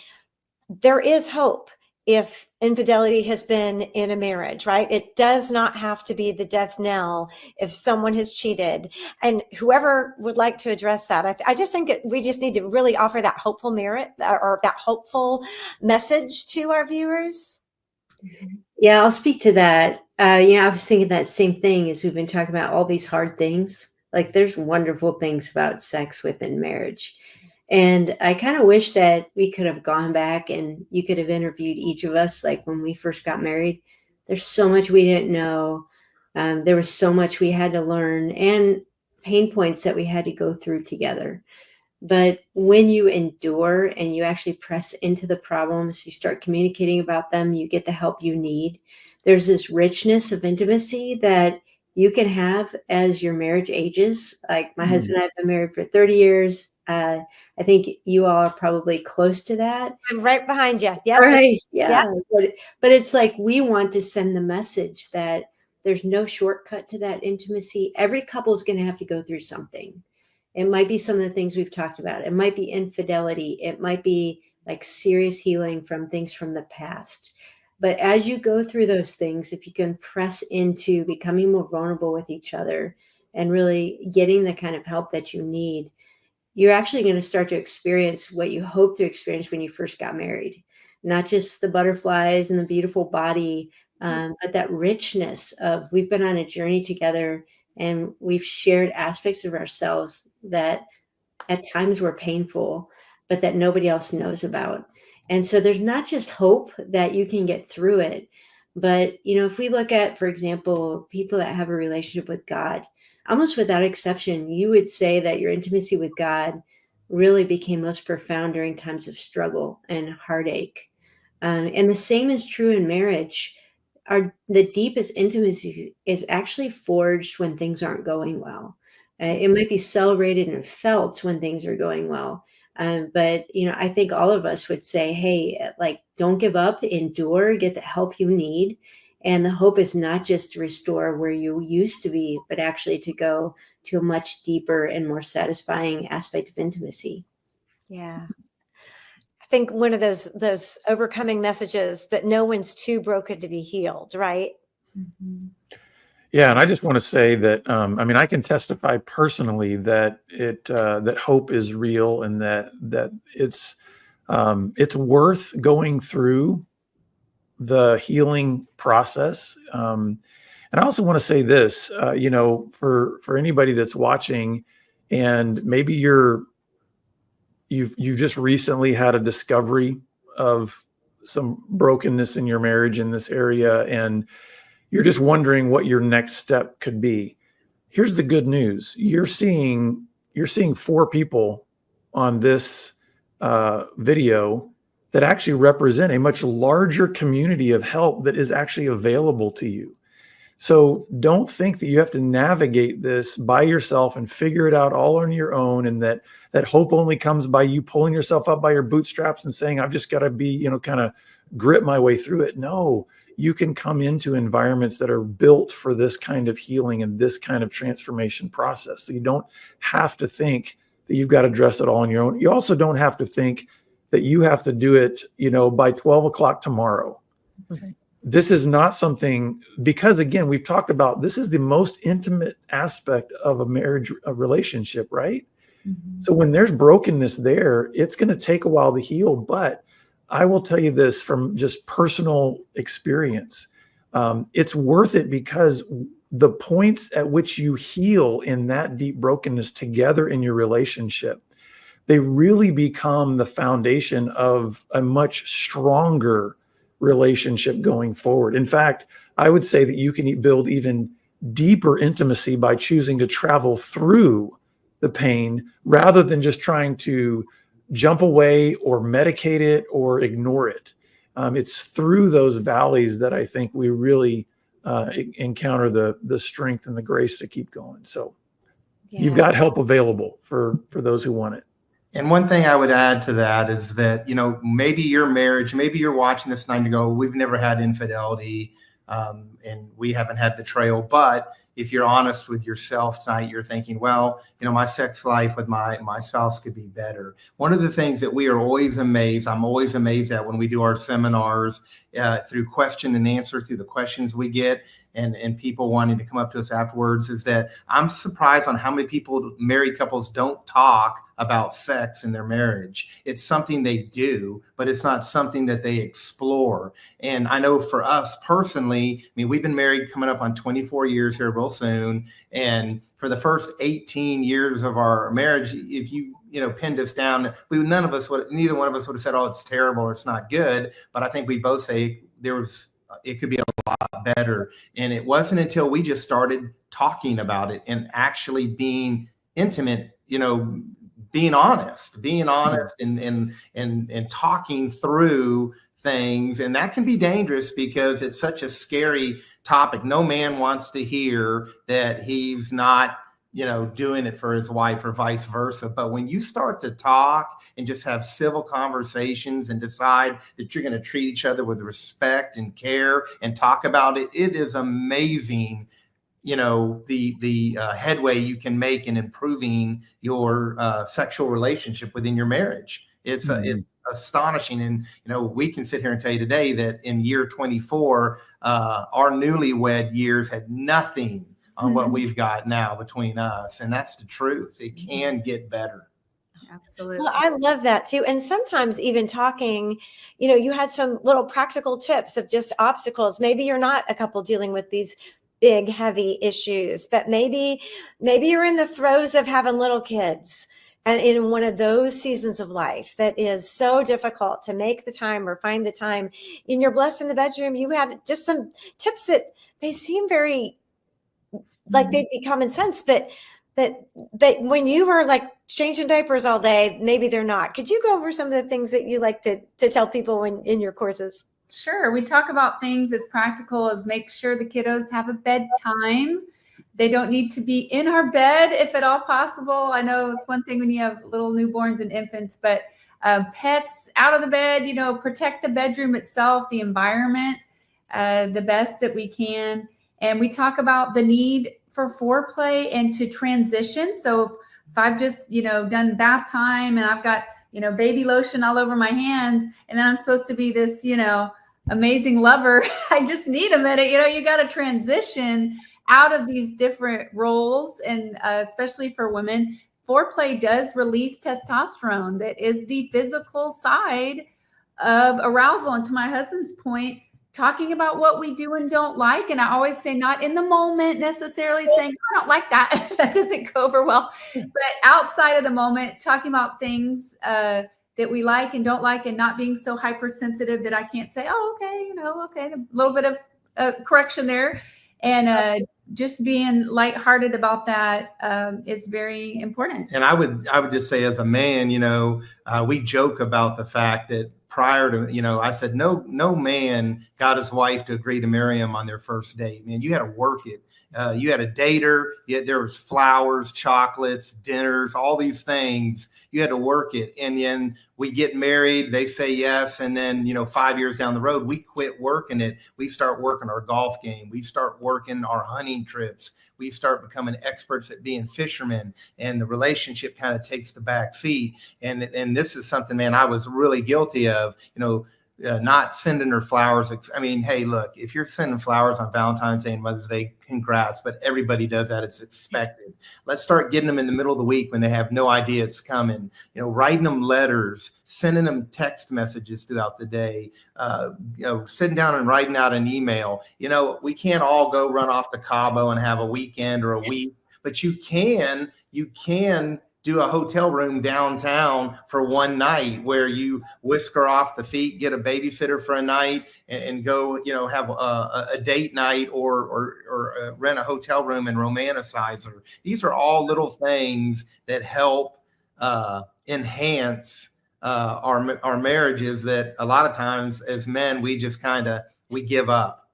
S2: there is hope if infidelity has been in a marriage, right? It does not have to be the death knell if someone has cheated. And whoever would like to address that, I just think we just need to really offer that hopeful merit or that hopeful message to our viewers.
S3: Yeah, I'll speak to that. I was thinking that same thing as we've been talking about all these hard things. Like there's wonderful things about sex within marriage. And I kind of wish that we could have gone back and you could have interviewed each of us, like when we first got married. There's so much we didn't know. There was so much we had to learn and pain points that we had to go through together. But when you endure and you actually press into the problems, you start communicating about them, you get the help you need. There's this richness of intimacy that you can have as your marriage ages. Like my husband and I have been married for 30 years. I think you all are probably close to that.
S2: I'm right behind you. Yep.
S3: Right. Yeah. But it's like we want to send the message that there's no shortcut to that intimacy. Every couple is going to have to go through something. It might be some of the things we've talked about. It might be infidelity. It might be like serious healing from things from the past. But as you go through those things, if you can press into becoming more vulnerable with each other and really getting the kind of help that you need, you're actually going to start to experience what you hope to experience when you first got married. Not just the butterflies and the beautiful body, but that richness of we've been on a journey together and we've shared aspects of ourselves that at times were painful, but that nobody else knows about. And so there's not just hope that you can get through it, but, if we look at, for example, people that have a relationship with God, almost without exception, you would say that your intimacy with God really became most profound during times of struggle and heartache. And the same is true in marriage. The deepest intimacy is actually forged when things aren't going well. It might be celebrated and felt when things are going well. But I think all of us would say, hey, like, don't give up, endure, get the help you need. And the hope is not just to restore where you used to be, but actually to go to a much deeper and more satisfying aspect of intimacy.
S2: Yeah. I think one of those overcoming messages that no one's too broken to be healed, right?
S4: Mm-hmm.
S6: Yeah, and I just want to say that I can testify personally that that hope is real and that it's worth going through the healing process. And I also want to say this, for anybody that's watching, and maybe you've just recently had a discovery of some brokenness in your marriage in this area, and you're just wondering what your next step could be. Here's the good news. You're seeing 4 people on this video that actually represent a much larger community of help that is actually available to you. So don't think that you have to navigate this by yourself and figure it out all on your own, and that hope only comes by you pulling yourself up by your bootstraps and saying, I've just got to be, kind of grit my way through it. No, you can come into environments that are built for this kind of healing and this kind of transformation process. So you don't have to think that you've got to address it all on your own. You also don't have to think that you have to do it, by 12 o'clock tomorrow.
S2: Okay.
S6: this is not something, because again, we've talked about, this is the most intimate aspect of a marriage, a relationship, right?
S4: Mhm.
S6: So when there's brokenness there, it's going to take a while to heal. But I will tell you this from just personal experience. It's worth it, because the points at which you heal in that deep brokenness together in your relationship, they really become the foundation of a much stronger relationship going forward. In fact, I would say that you can build even deeper intimacy by choosing to travel through the pain rather than just trying to jump away or medicate it or ignore it. It's through those valleys that I think we really encounter the strength and the grace to keep going. So you've
S2: Yeah.
S6: got help available for those who want it.
S5: And one thing I would add to that is that, maybe your marriage, maybe you're watching this night and go, we've never had infidelity, and we haven't had betrayal. But if you're honest with yourself tonight, you're thinking, well, my sex life with my spouse could be better. One of the things that we are always amazed, I'm always amazed at when we do our seminars, through question and answer, through the questions we get, and people wanting to come up to us afterwards, is that I'm surprised on how many married couples don't talk about sex in their marriage. It's something they do, but it's not something that they explore. And I know for us personally, we've been married coming up on 24 years here real soon. And for the first 18 years of our marriage, if you pinned us down, neither one of us would have said, oh, it's terrible or it's not good. But I think we both say it could be a lot better. And it wasn't until we just started talking about it and actually being intimate, being honest and talking through things. And that can be dangerous because it's such a scary topic. No man wants to hear that he's not doing it for his wife or vice versa. But when you start to talk and just have civil conversations and decide that you're going to treat each other with respect and care and talk about it, it is amazing, the headway you can make in improving your sexual relationship within your marriage. It's astonishing. And, we can sit here and tell you today that in year 24, our newlywed years had nothing on what we've got now between us. And that's the truth. It can get better.
S4: Absolutely.
S2: Well, I love that too. And sometimes even talking, you had some little practical tips of just obstacles. Maybe you're not a couple dealing with these big, heavy issues, but maybe you're in the throes of having little kids. And in one of those seasons of life that is so difficult to make the time or find the time, and you're blessed in the bedroom, you had just some tips that they seem very like they'd be common sense, but when you were like changing diapers all day, maybe they're not. Could you go over some of the things that you like to tell people in your courses?
S4: Sure. We talk about things as practical as make sure the kiddos have a bedtime. They don't need to be in our bed if at all possible. I know it's one thing when you have little newborns and infants, but pets out of the bed, protect the bedroom itself, the environment, the best that we can. And we talk about the need for foreplay and to transition. So if I've just, done bath time and I've got, baby lotion all over my hands, and then I'm supposed to be this, amazing lover, I just need a minute. You got to transition out of these different roles. And especially for women, foreplay does release testosterone. That is the physical side of arousal. And to my husband's point, talking about what we do and don't like. And I always say, not in the moment necessarily saying, I don't like that. That doesn't go over well. But outside of the moment, talking about things that we like and don't like, and not being so hypersensitive that I can't say, oh, okay, okay, a little bit of correction there. And just being lighthearted about that is very important.
S5: And I would just say, as a man, we joke about the fact that prior to, I said, no man got his wife to agree to marry him on their first date. Man, you had to work it. You had to date her. There was flowers, chocolates, dinners, all these things. You had to work it. And then we get married. They say yes. And then, 5 years down the road, we quit working it. We start working our golf game. We start working our hunting trips. We start becoming experts at being fishermen. And the relationship kind of takes the back seat. And this is something, man, I was really guilty of. not sending her flowers. I mean, hey, look, if you're sending flowers on Valentine's Day and Mother's Day, congrats, but everybody does that. It's expected. Let's start getting them in the middle of the week when they have no idea it's coming, writing them letters, sending them text messages throughout the day, sitting down and writing out an email. We can't all go run off to Cabo and have a weekend or a week, but you can do a hotel room downtown for one night where you whisk her off the feet, get a babysitter for a night, and go, have a date night or rent a hotel room and romanticize her. These are all little things that help enhance our marriages that a lot of times as men, we just we give up.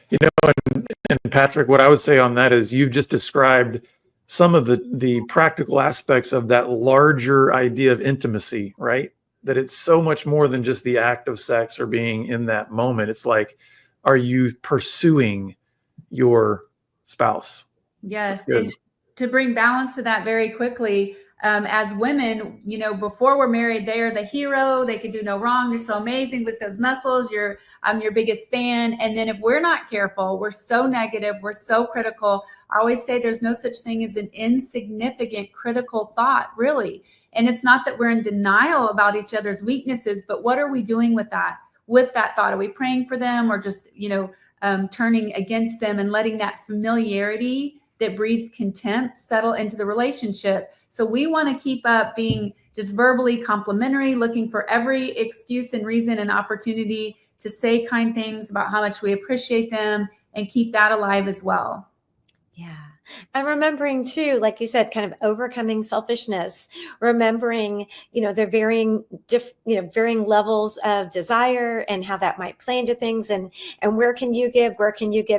S6: And Patrick, what I would say on that is you've just described some of the practical aspects of that larger idea of intimacy, right? That it's so much more than just the act of sex or being in that moment. It's like, are you pursuing your spouse?
S4: Yes. And to bring balance to that very quickly, as women, before we're married, they are the hero. They can do no wrong. They're so amazing. Look at those muscles. I'm your biggest fan. And then if we're not careful, we're so negative. We're so critical. I always say there's no such thing as an insignificant critical thought, really. And it's not that we're in denial about each other's weaknesses, but what are we doing with that thought? Are we praying for them or just, turning against them and letting that familiarity that breeds contempt settle into the relationship? So we want to keep up being just verbally complimentary, looking for every excuse and reason and opportunity to say kind things about how much we appreciate them and keep that alive as well.
S2: Yeah. And remembering too, like you said, kind of overcoming selfishness, remembering, their varying levels of desire and how that might play into things and where can you give,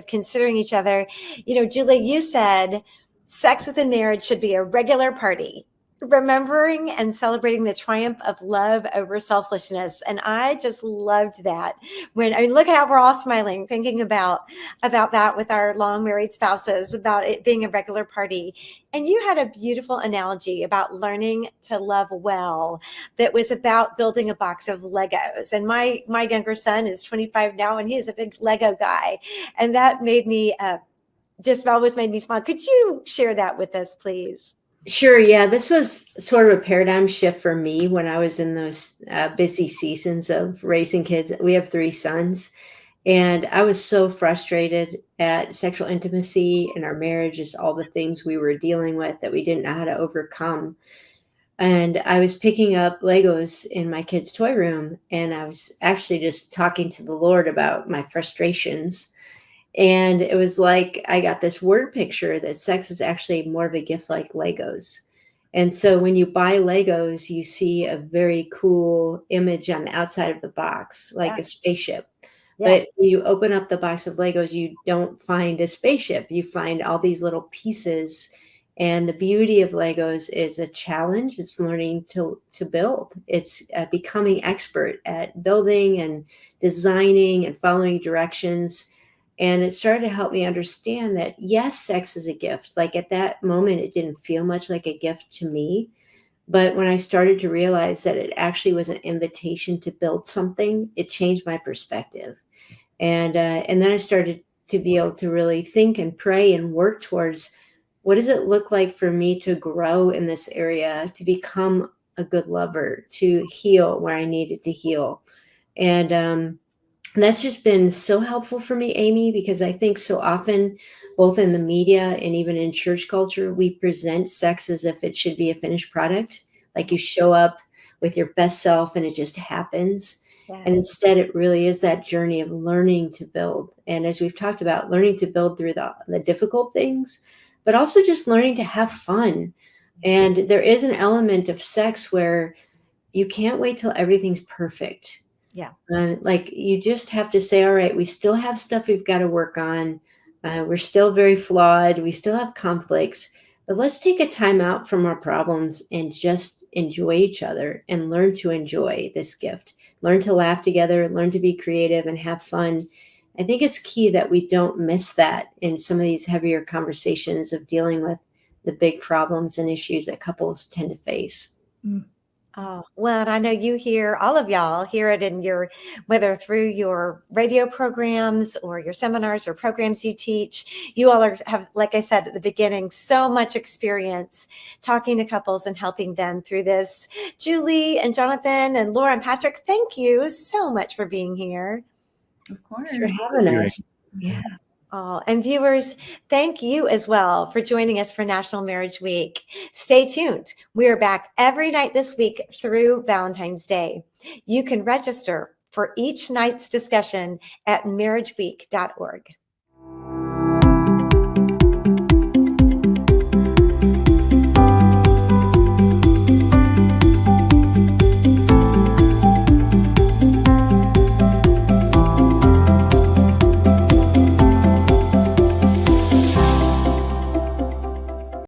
S2: considering each other. Julie, you said sex within marriage should be a regular party, remembering and celebrating the triumph of love over selfishness. And I just loved that. Look at how we're all smiling, thinking about that with our long married spouses, about it being a regular party. And you had a beautiful analogy about learning to love well, that was about building a box of Legos. And my younger son is 25 now, and he is a big Lego guy. And that made me, just always made me smile. Could you share that with us, please?
S3: Sure. Yeah, this was sort of a paradigm shift for me when I was in those busy seasons of raising kids. We have 3 sons, and I was so frustrated at sexual intimacy in our marriage, just all the things we were dealing with that we didn't know how to overcome. And I was picking up Legos in my kids' toy room, and I was actually just talking to the Lord about my frustrations. And it was like I got this word picture that sex is actually more of a gift like Legos. And so when you buy Legos, you see a very cool image on the outside of the box, like a spaceship. Yeah. But when you open up the box of Legos, you don't find a spaceship. You find all these little pieces. And the beauty of Legos is a challenge. It's learning to build. It's becoming expert at building and designing and following directions. And it started to help me understand that, yes, sex is a gift. Like at that moment, it didn't feel much like a gift to me. But when I started to realize that it actually was an invitation to build something, it changed my perspective. And then I started to be able to really think and pray and work towards, what does it look like for me to grow in this area, to become a good lover, to heal where I needed to heal. And that's just been so helpful for me, Amy, because I think so often, both in the media and even in church culture, we present sex as if it should be a finished product. Like you show up with your best self and it just happens. Yeah. And instead, it really is that journey of learning to build. And as we've talked about, learning to build through the difficult things, but also just learning to have fun. And there is an element of sex where you can't wait till everything's perfect.
S2: Yeah.
S3: Like you just have to say, all right, we still have stuff we've got to work on. We're still very flawed. We still have conflicts, but let's take a time out from our problems and just enjoy each other and learn to enjoy this gift, learn to laugh together, learn to be creative and have fun. I think it's key that we don't miss that in some of these heavier conversations of dealing with the big problems and issues that couples tend to face.
S2: Oh, well, and I know you hear, all of y'all hear it in your, whether through your radio programs or your seminars or programs you teach. You all have, like I said at the beginning, so much experience talking to couples and helping them through this. Julie and Jonathan and Laura and Patrick, thank you so much for being here.
S4: Of course.
S3: Thanks for having
S6: you,
S3: us. Yeah.
S2: Oh, and viewers, thank you as well for joining us for National Marriage Week. Stay tuned. We are back every night this week through Valentine's Day. You can register for each night's discussion at marriageweek.org.